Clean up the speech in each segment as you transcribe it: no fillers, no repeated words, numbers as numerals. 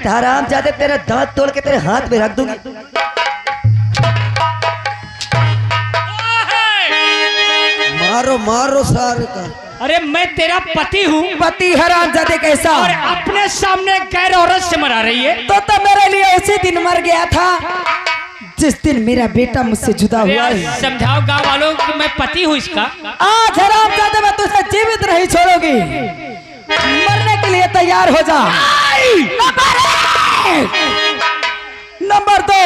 हराम जादे तेरा दांत तोड़ के तेरे हाथ में रख दूंगी। मारो मारो सारे का। अरे मैं तेरा पति हूँ। पति हराम जादे कैसा? और अपने सामने गैर औरत से मरा रही है। तो मेरे लिए उसी दिन मर गया था जिस दिन मेरा बेटा मुझसे जुदा हुआ है। समझाओ गांव वालों कि मैं पति हूँ इसका। आज हराम जादे मैं तुझे जीवित नहीं छोड़ूंगी, मरने के लिए तैयार हो जा। नंबर 2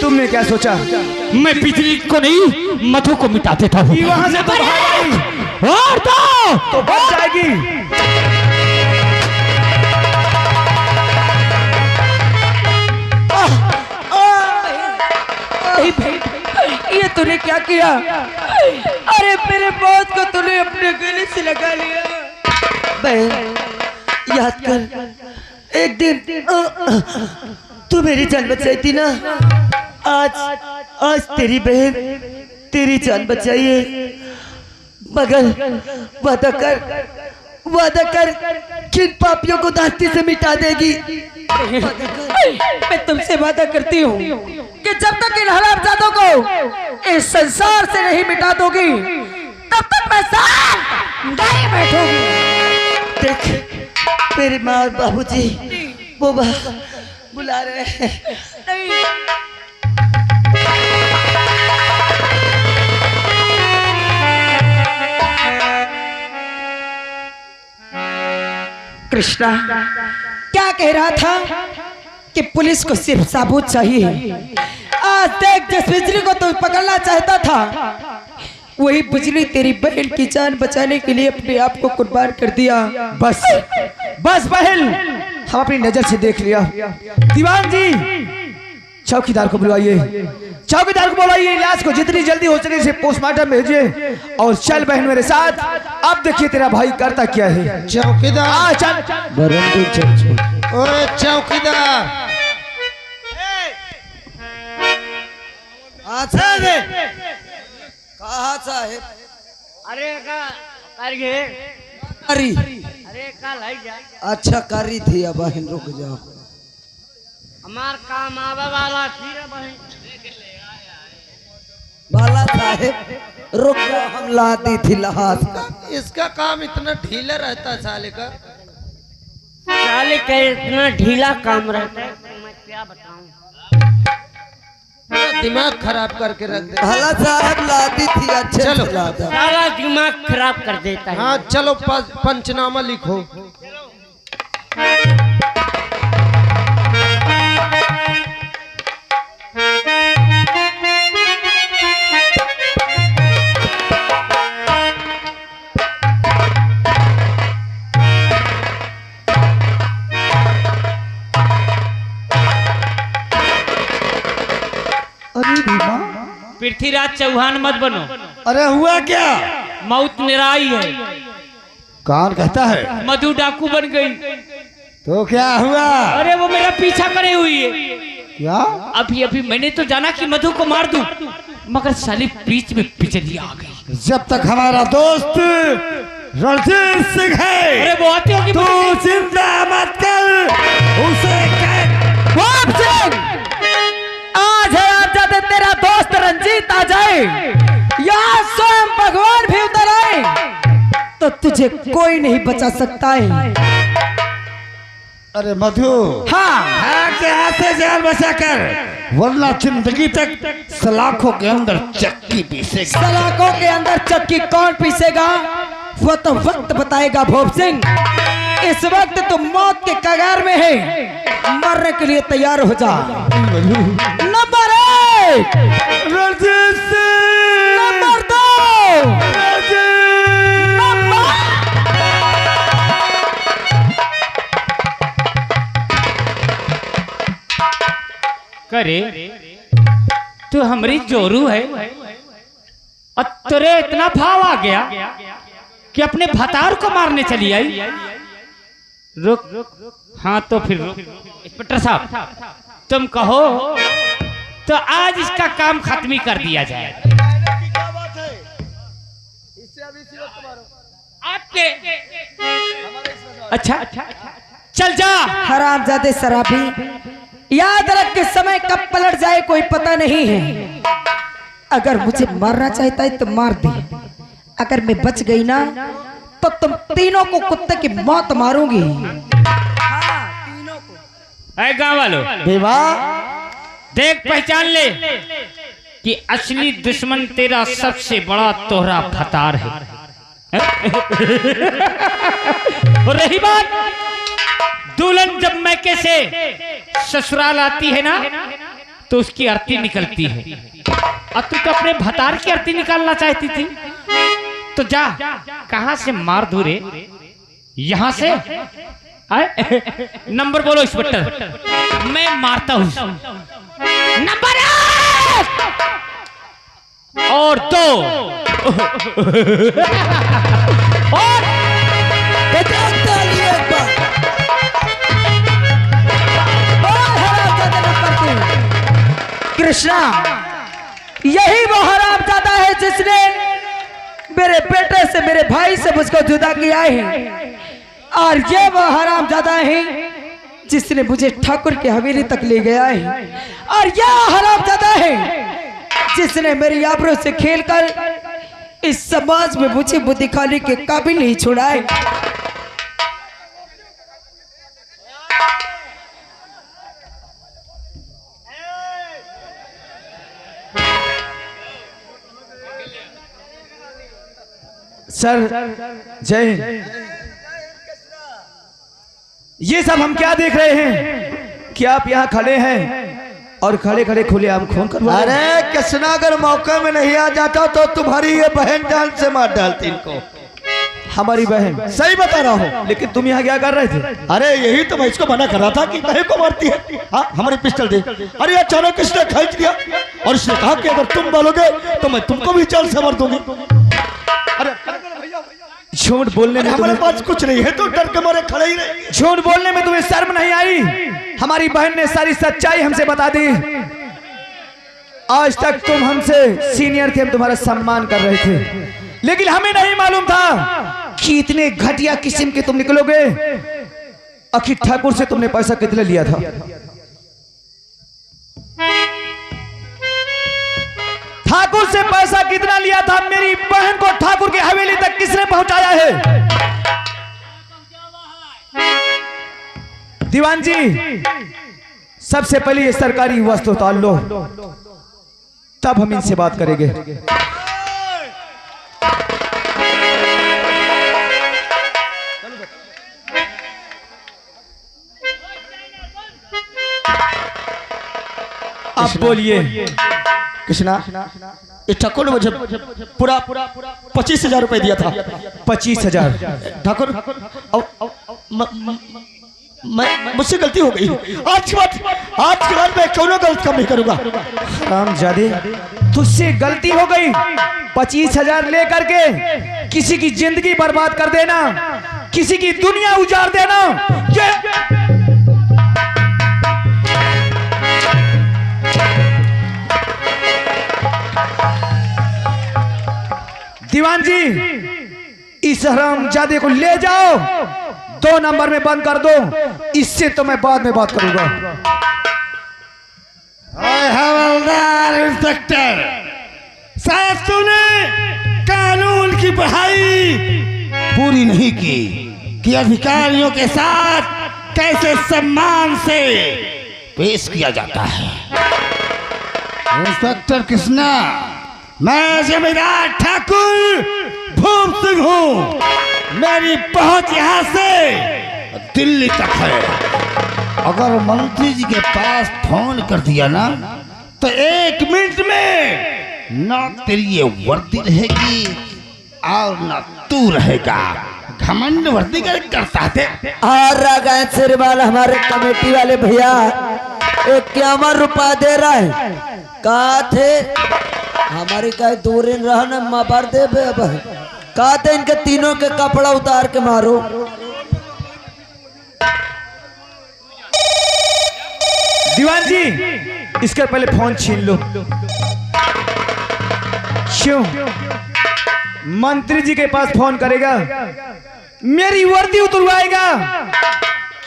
तुमने क्या सोचा? मैं बिजली को नहीं मधु को मिटा देता हूँ। वहां से तो भाग और तो बच जाएगी। ये तूने क्या किया? अरे मेरे मौत को तूने अपने गले से लगा लिया। बहन याद कर, एक दिन तू मेरी जान बचाई थी ना। आज तेरी बहन तेरी जान बचाई है। मगर वादा कर किन पापियों को दास्ती से मिटा देगी। मैं तुमसे वादा करती हूँ कि जब तक इन हरामजादों को इस संसार से नहीं मिटा दोगी तब तक मैं साथ नहीं बैठूंगी। देख मेरे माँ और बाबूजी वो बुला रहे हैं। कृष्णा क्या कह रहा था कि पुलिस को सिर्फ सबूत चाहिए। आज देख जिस बिजली को तू पकड़ना चाहता था वही बिजली तेरी बहन की जान बचाने के लिए अपने आप को कुर्बान कर दिया। बस बहन, हम अपनी नजर से देख लिया। दीवान जी चौकीदार को बुलाइए, चौकीदार को बुलाइए, लाश को जितनी जल्दी हो सके इसे पोस्टमार्टम भेजिए। और चल बहन मेरे साथ। अब देखिए तेरा भाई करता क्या है। चौकीदार चल ओए चौकीदार कहा साहेब? अरे का करगे करी। अरे का लाई जा। अच्छा करी थी। अब बहन रुक जाओ, हमार काम आवे वाला फिर बहन बाला साहेब रुक जाओ, हम ला दी थी लहास का। इसका काम इतना ढीला रहता है साले का। साले का इतना ढीला काम रहता है मैं क्या बताऊं। दिमाग खराब करके रख दे। भला साहब ला दी थी। अच्छे चलो। सारा दिमाग खराब कर देता है। हाँ चलो पंचनामा लिखो। पृथ्वीराज चौहान मत बनो। अरे हुआ क्या? मौत निराई है। कौन कहता है? मधु डाकू बन गई। तो क्या हुआ? अरे वो मेरा पीछा करे हुई है। क्या? अभी मैंने तो जाना कि मधु को मार दूं, मगर साली बीच में बिजली आ गई। जब तक हमारा दोस्त रणजीत सिंह है अरे वो आती होगी। तू चिंता मत कर, उसे आज है आप जाते तेरा दोस्त रंजीत आ जाए या स्वयं भगवान भी उतर आए तो तुझे कोई नहीं बचा सकता है। अरे मधु, हाँ भाग यहाँ से जान बचा कर, वरना जिंदगी तक सलाखों के अंदर चक्की पीसेगा। सलाखों के अंदर चक्की कौन पीसेगा वो तो वक्त बताएगा। भोप सिंह इस वक्त तो मौत के कगार में है, मरने के लिए तैयार हो जा। नंबर 1 रणजीत सिंह, नंबर 2 करे तू हमारी जोरू है और तेरे इतना भाव आ गया कि अपने भतार को मारने चली आई। रुक। हाँ तो फिर रुक। इंस्पेक्टर साहब तुम कहो तो आज इसका काम खत्म ही कर दिया जाए। आपके अच्छा चल जा। हरामजादे शराबी, याद रख के समय कब पलट जाए कोई पता नहीं है। अगर मुझे मारना चाहता है तो मार दे, अगर मैं बच गई ना तो तुम तीनों को कुत्ते की मौत मारूंगी। ऐ गाँव वालों, देख पहचान ले कि असली दुश्मन तेरा सबसे बड़ा तोहरा भतार है। और रही बात, दुल्हन जब मैके से ससुराल आती है ना तो उसकी अर्थी निकलती है, और तू तो अपने भतार की अर्थी निकालना चाहती थी। तो जा, कहां से मार दूरे, यहां से आए। नंबर बोलो इंस्पेक्टर, मैं मारता हूं। नंबर 1 और 2 और कृष्णा, यही वो हरामजादा है जिसने मेरे बेटे से, मेरे भाई से मुझको जुदा किया है। और ये वो हरामजादा है जिसने मुझे ठाकुर की हवेली तक ले गया है। और यह हरामजादा है जिसने मेरी आबरू से खेलकर इस समाज में मुझे मुंह दिखाने के काबिल नहीं छोड़ा है। सर जय हिंद। ये सब हम क्या देख रहे हैं कि आप यहाँ खड़े हैं और खड़े खड़े खुले आम खून कर। अरे कृष्णा, अगर मौके में नहीं आ जाता तो तुम्हारी ये बहन जान से मार डालती इनको। हमारी बहन? सही बता रहा हूँ। लेकिन तुम यहाँ क्या कर रहे थे? अरे यही तो मैं इसको मना कर रहा था कि कहे को मारती है। हाँ, हमारी पिस्टल दे। अरे अचानक इसने खींच दिया और इसने कहा कि अगर तुम बोलोगे तो मैं तुमको भी जान से मार दूंगी। अरे झूठ बोलने में हमारे पास कुछ नहीं है तो डर के मारे खड़े ही रहे। झूठ बोलने में तुम्हें शर्म नहीं आई? हमारी बहन ने सारी सच्चाई हमसे बता दी। आज तक तुम हमसे सीनियर थे, हम तुम्हारा सम्मान कर रहे थे, लेकिन हमें नहीं मालूम था कि इतने घटिया किस्म के तुम निकलोगे। आखिर ठाकुर से तुमने पैसा कितना लिया था? ठाकुर से पैसा कितना लिया था? मेरी बहन को ठाकुर की हवेली तक किसने पहुंचाया है? दीवान जी, सबसे पहले ये सरकारी वस्तु उतार लो, तब हम इनसे बात करेंगे। अब बोलिए। कृष्णा, इस ठाकुर ने मुझे पूरा 25,000 रुपए दिया था। 25,000? ठाकुर, मुझसे गलती हो गई। आज के बाद मैं कोनो गलत काम नहीं करूंगा। रामजादे, तुझसे गलती हो गई। 25,000 लेकर के किसी की जिंदगी बर्बाद कर देना, किसी की दुनिया उजाड़ देना, ये दीवान जी, इस हरामजादे को ले जाओ, 2 नंबर में बंद कर दो। इससे तो मैं बाद में बात करूंगा। हवलदार इंस्पेक्टर, शायद तूने कानून की पढ़ाई पूरी नहीं की कि अधिकारियों के साथ कैसे सम्मान से पेश किया जाता है। इंस्पेक्टर कृष्णा, मैं जमींदार ठाकुर भूप सिंह हूँ। मेरी पहुंच यहाँ से दिल्ली तक है। अगर मंत्री जी के पास फोन कर दिया ना तो 1 मिनट में ना तेरी ये वर्दी रहेगी और ना तू रहेगा। घमंड वर्दी करता थे। और सिर वाला हमारे कमेटी वाले भैया 51 रुपया दे रहा है। कहा थे हमारी का दूर रहना मार दे। कहा थे इनके तीनों के कपड़ा उतार के मारो। दीवान जी, इसके पहले फोन छीन लो। क्यों? मंत्री जी के पास फोन करेगा, मेरी वर्दी उतरवाएगा।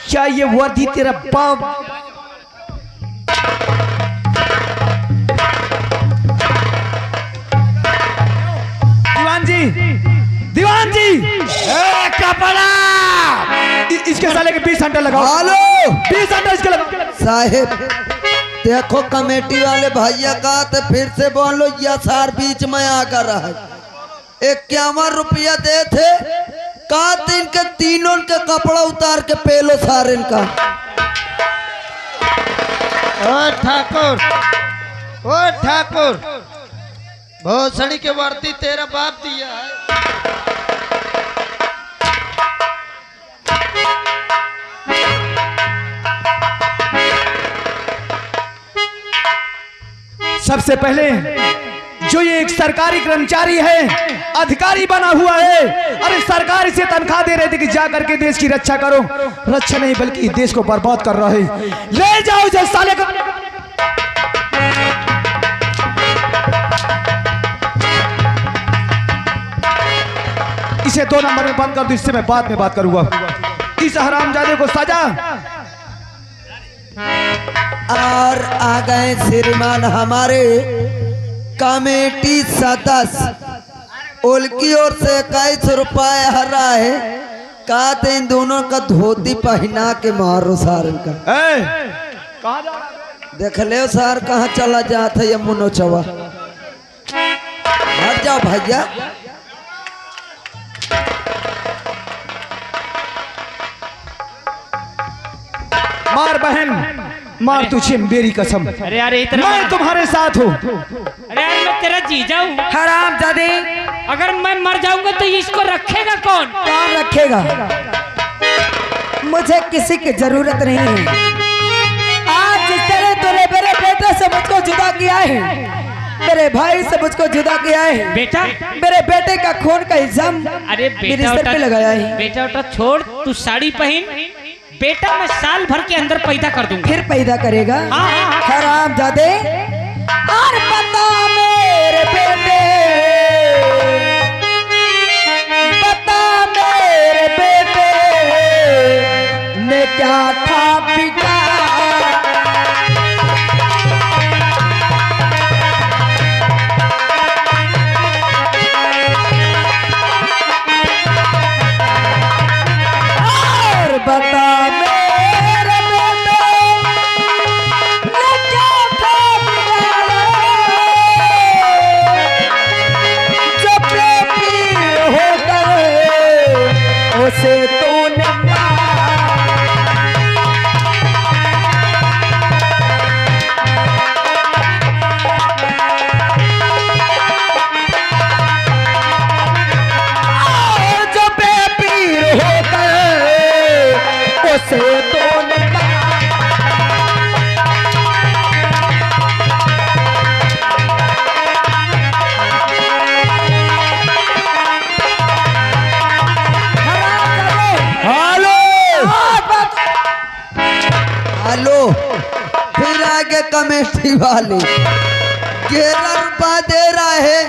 क्या ये वर्दी तेरा बाप? दीवान जी, दीवान जी, कपड़ा इसके साले के 20 घंटा लगाओ। हेलो 20 घंटा इसके लगाओ। साहेब देखो कमेटी वाले भैया का तो फिर से बोलो, या सार बीच में आकर रहा है। 51 रुपया दे थे का दिन के तीनों के कपड़ा उतार के पेलो सारे इनका। ओ ठाकुर, ओ ठाकुर, भोसड़ी के वर्दी तेरा बाप दिया है। सबसे पहले जो ये एक सरकारी कर्मचारी है, अधिकारी बना हुआ है, अरे सरकार इसे तनख्वाह दे रहे थे कि जा करके देश की रक्षा करो, रक्षा नहीं बल्कि देश को बर्बाद कर रहा है। ले जाओ इसे साले को। इसे 2 नंबर में बंद कर दो, इससे मैं बाद में बात करूंगा। इस हरामजादे को सजा। और आ गए श्रीमान हमारे कमेटी सदस्य, उनकी ओर से 21 रुपए हरा है। कहते इन दोनों का धोती पहना के मारो सार का। कहाँ जा रहा है? देख ले सार कहाँ चला जाता है मुनो चवा। हट जाओ भैया। मार बहन मार, तुझे मेरी कसम, अरे यार इतना मैं तुम्हारे साथ हूँ। अरे यार मैं तेरा जीजा हूँ। हरामजादे, अगर मैं मर जाऊंगा तो इसको रखेगा कौन? कौन रखेगा? मुझे किसी की जरूरत नहीं है। आज जिस तरह तूने मेरे बेटे से मुझको जुदा किया है, मेरे भाई से मुझको जुदा किया है, बेटा मेरे बेटे का खून का इल्जाम अरे मेरे बेटा सर पे लगाया है। बेटा उठा छोड़, तू साड़ी पहन। बेटा मैं साल भर के अंदर पैदा कर दूंगा। फिर पैदा करेगा? हाँ। हरामजादे, और बता मेरे बेटे, बता मेरे बेटे ने क्या था बिगाड़। बता मेरे बेटे ने क्या था बिगाड़ा, जो प्रेमी होकर उसे तूने जो बेपीर होकर उसे तूने हेलो फिर आगे कमेटी वाले 11 रुपया दे रहा है।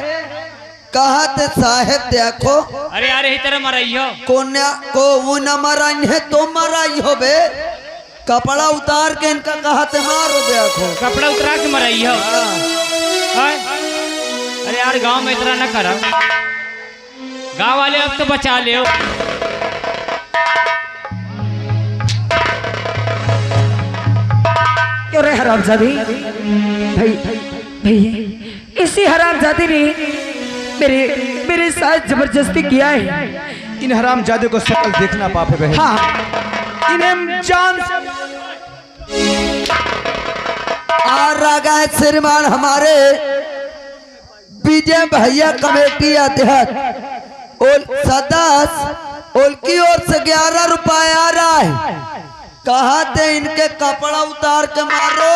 कहा थे साहेब देखो अरे यार यही तरह मराई हो। को वो न मराई है तो मराई हो बे। कपड़ा उतार के इनका कहा थे मारो देखो। कपड़ा उतरा के मराई हो। हाँ? अरे यार गांव में इतना न करा। गांव वाले अब तो बचा ले। क्यों रे हरामजादी? भाई भैया इसी हरामजादी ने मेरे साथ जबरदस्ती किया है। इन हरामजादे को शकल देखना पाप है बहन। हाँ, इन्हें जान आ गए श्रीमान हमारे विजय भैया कमेटी अध्यक्ष और सदस्य, उनकी ओर से 11 रुपया आ रहा है। कहा थे इनके कपड़ा उतार के मारो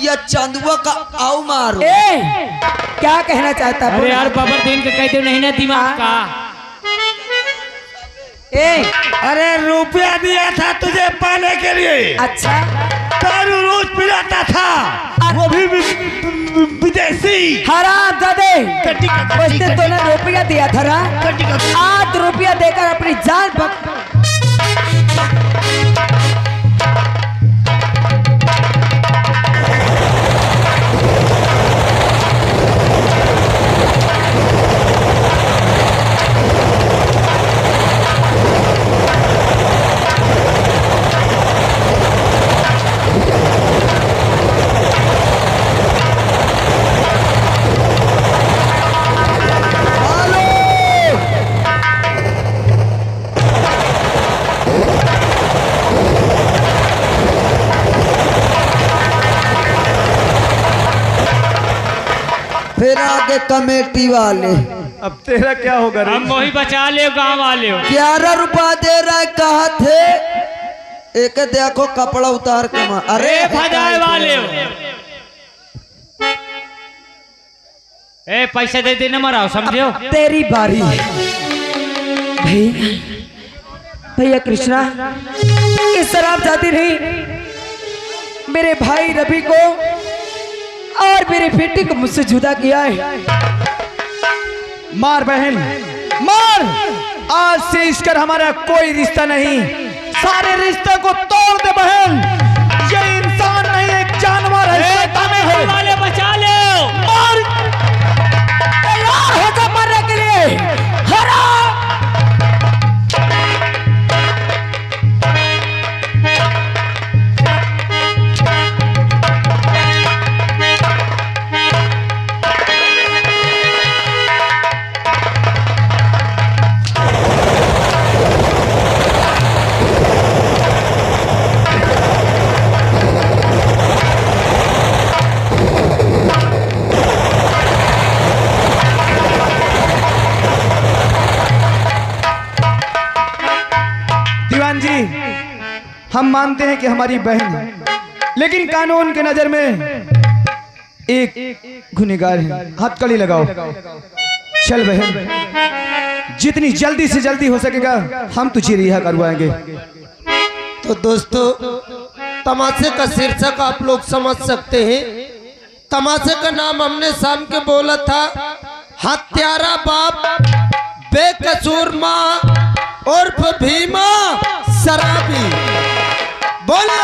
या चंदुआ का आओ मारो। क्या कहना चाहता है? अरे यार बाबर दिन के कहते नहीं ना दिमाग का। अरे रुपया दिया था तुझे पाने के लिए। अच्छा, दारू रोज पिलाता था, वो भी विदेशी हराम जादे कटी का उस दिन तूने रुपया दिया था ना, कटी का 8 रुपया देकर अपनी जान फिर आगे कमेटी वाले अब तेरा क्या होगा रे? हम वही बचा ले गांव वाले हो। 11 रुपया दे रहा है, कहा थे एक देखो कपड़ा उतार के मार। अरे भजाए वाले हो। ए पैसे दे देने मराओ समझो। तेरी बारी भैया कृष्णा, इस शराब जाती रही मेरे भाई रवि को और मेरे बेटे को मुझसे जुदा किया है। मार बहन मार, आज से इसकर हमारा कोई रिश्ता नहीं, सारे रिश्ते को तोड़ दे बहन। ये इंसान नहीं, एक जानवर है, शैतान है। वाले बचा ले। मार, तैयार हो जा मरने के लिए। हरा दीवान जी, हम मानते हैं कि हमारी बहन है, लेकिन कानून के नजर में एक गुनहगार है। हथकड़ी लगाओ। चल बहन, जितनी जल्दी से जल्दी हो सकेगा हम तुझे रिहा करवाएंगे। तो दोस्तों, तमाशे का शीर्षक आप लोग समझ सकते हैं। तमाशे का नाम हमने शाम के बोला था, हत्यारा बाप बेकसूर माँ उर्फ भीमा शराबी। बोले